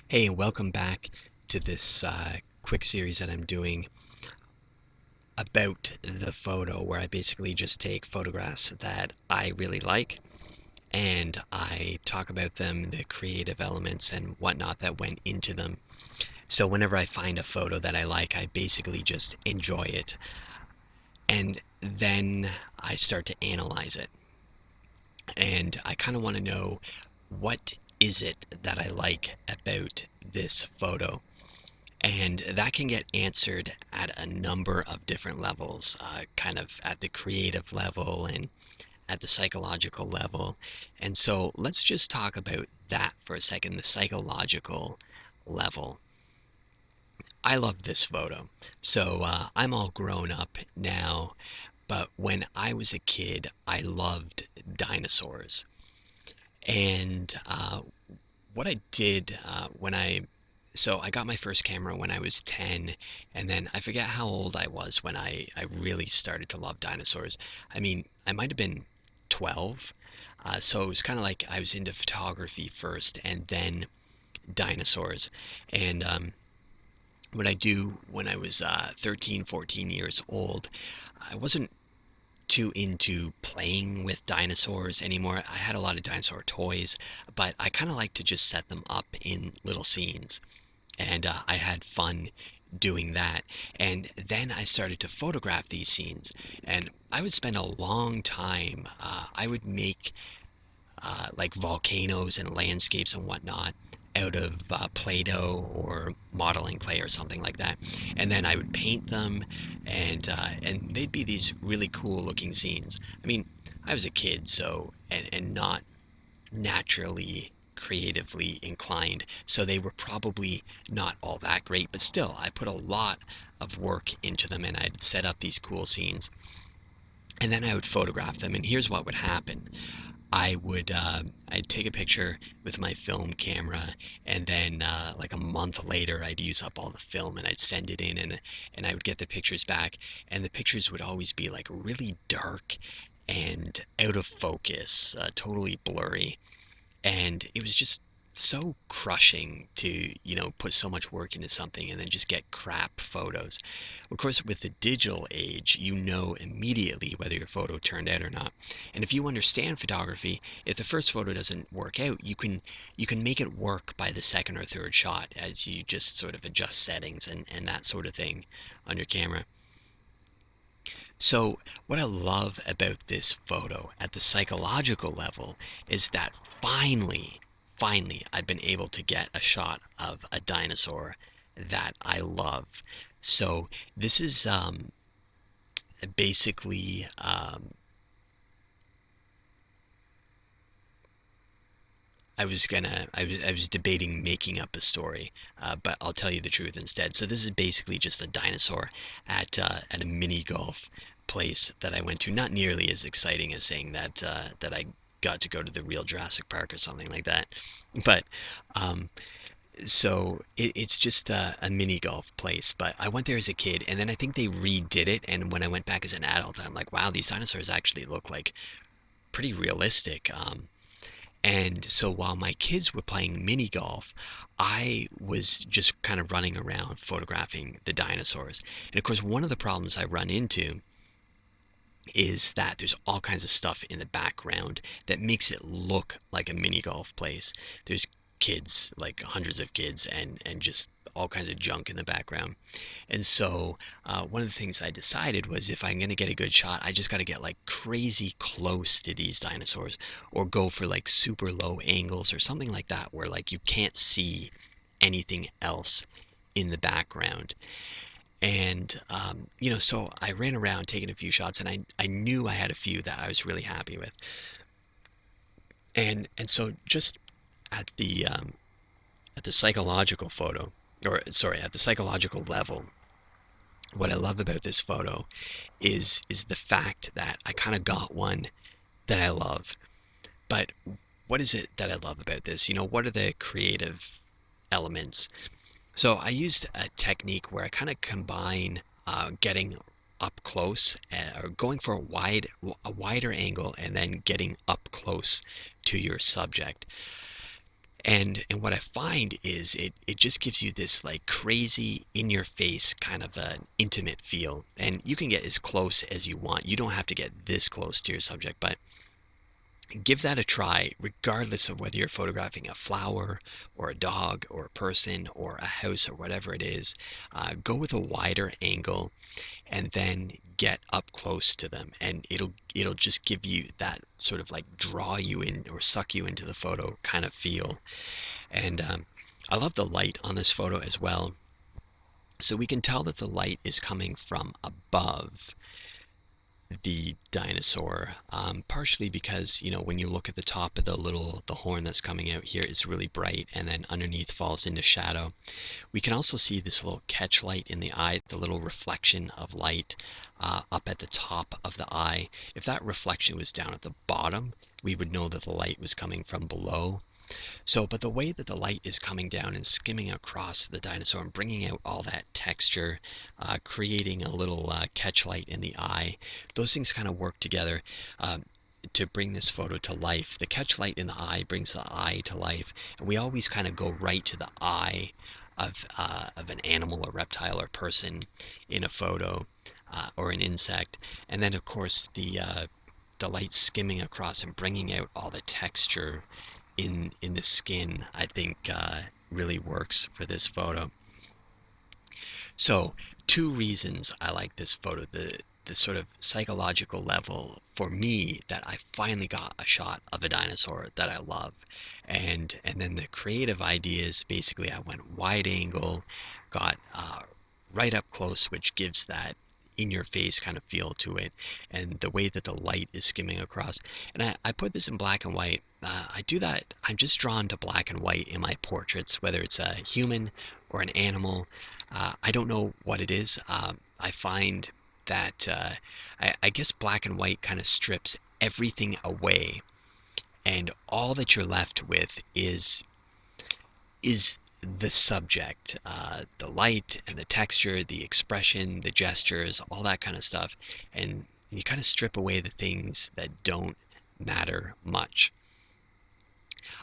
Hey, welcome back to this quick series that I'm doing about the photo, where I basically just take photographs that I really like and I talk about them, the creative elements and whatnot that went into them. So whenever I find a photo that I like, I basically just enjoy it, and then I start to analyze it. And I kind of want to know, what is it that I like about this photo? And that can get answered at a number of different levels, kind of at the creative level and at the psychological level. And so let's just talk about that for a second, the psychological level. I love this photo. So I'm all grown up now, but when I was a kid, I loved dinosaurs. And what I did so I got my first camera when I was 10, and then I forget how old I was when I really started to love dinosaurs. I mean, I might have been 12. So it was kind of like I was into photography first and then dinosaurs. And what I do when I was 13, 14 years old, I wasn't too into playing with dinosaurs anymore. I had a lot of dinosaur toys, but I kind of like to just set them up in little scenes. And I had fun doing that. And then I started to photograph these scenes, and I would spend a long time. I would make like volcanoes and landscapes and whatnot out of Play-Doh or modeling clay or something like that, and then I would paint them, and they'd be these really cool looking scenes. I mean, I was a kid, so and not naturally creatively inclined, so they were probably not all that great, but still, I put a lot of work into them, and I'd set up these cool scenes, and then I would photograph them. And here's what would happen. I'd take a picture with my film camera, and then like a month later I'd use up all the film and I'd send it in, and I would get the pictures back, and the pictures would always be like really dark and out of focus, totally blurry, and it was just so crushing to put so much work into something and then just get crap photos. Of course, with the digital age, you know immediately whether your photo turned out or not. And if you understand photography, if the first photo doesn't work out, you can make it work by the second or third shot, as you just sort of adjust settings and that sort of thing on your camera. So, what I love about this photo at the psychological level is that finally, I've been able to get a shot of a dinosaur that I love. So, this is basically, I was debating making up a story, but I'll tell you the truth instead. So this is basically just a dinosaur at a mini golf place that I went to. Not nearly as exciting as saying that I got to go to the real Jurassic Park or something like that. But um, it's just a mini golf place. But I went there as a kid, and then I think they redid it. And when I went back as an adult, I'm like, wow, these dinosaurs actually look like pretty realistic. And so while my kids were playing mini golf, I was just kind of running around photographing the dinosaurs. And of course, one of the problems I run into is that there's all kinds of stuff in the background that makes it look like a mini golf place. There's kids, like hundreds of kids, and just all kinds of junk in the background. And so one of the things I decided was, if I'm going to get a good shot, I just got to get like crazy close to these dinosaurs, or go for like super low angles or something like that, where like you can't see anything else in the background. And so I ran around taking a few shots, and I knew I had a few that I was really happy with. And so just at the psychological photo, or sorry, at the psychological level, what I love about this photo is the fact that I kind of got one that I love. But what is it that I love about this? What are the creative elements? So I used a technique where I kind of combine getting up close, or going for a wider angle, and then getting up close to your subject. And what I find is it just gives you this like crazy in your face kind of an intimate feel. And you can get as close as you want. You don't have to get this close to your subject, but give that a try, regardless of whether you're photographing a flower or a dog or a person or a house or whatever it is. Go with a wider angle and then get up close to them, and it'll just give you that sort of like draw you in or suck you into the photo kind of feel. And I love the light on this photo as well. So we can tell that the light is coming from above the dinosaur, partially because, when you look at the top of the horn that's coming out here, it's really bright, and then underneath falls into shadow. We can also see this little catch light in the eye, the little reflection of light up at the top of the eye. If that reflection was down at the bottom, we would know that the light was coming from below. So, but the way that the light is coming down and skimming across the dinosaur and bringing out all that texture, creating a little catch light in the eye, those things kind of work together to bring this photo to life. The catch light in the eye brings the eye to life, and we always kind of go right to the eye of an animal or reptile or person in a photo or an insect. And then, of course, the light skimming across and bringing out all the texture in the skin, I think really works for this photo. So, two reasons I like this photo: the sort of psychological level for me, that I finally got a shot of a dinosaur that I love, and then the creative ideas. Basically, I went wide angle, got right up close, which gives that in your face kind of feel to it, and the way that the light is skimming across. And I put this in black and white. I do that. I'm just drawn to black and white in my portraits, whether it's a human or an animal. I don't know what it is. I find that I guess black and white kind of strips everything away, and all that you're left with is the subject, the light and the texture, the expression, the gestures, all that kind of stuff. And you kind of strip away the things that don't matter much.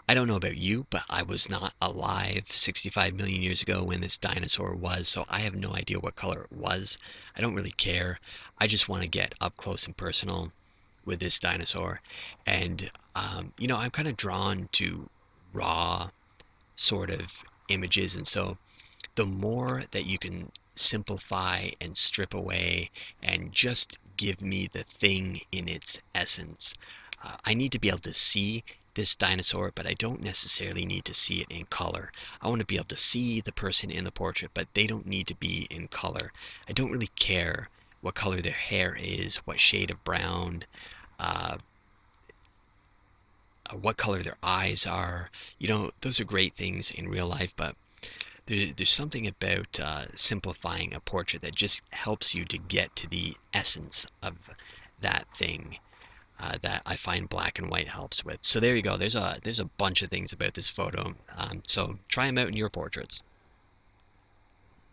I don't know about you, but I was not alive 65 million years ago when this dinosaur was, so I have no idea what color it was. I don't really care. I just want to get up close and personal with this dinosaur. And, I'm kind of drawn to raw sort of images. And so the more that you can simplify and strip away and just give me the thing in its essence. I need to be able to see this dinosaur, but I don't necessarily need to see it in color. I want to be able to see the person in the portrait, but they don't need to be in color. I don't really care what color their hair is, what shade of brown, uh, what color their eyes are. Those are great things in real life, but there's something about simplifying a portrait that just helps you to get to the essence of that thing, that I find black and white helps with. So there you go. There's a bunch of things about this photo. So try them out in your portraits.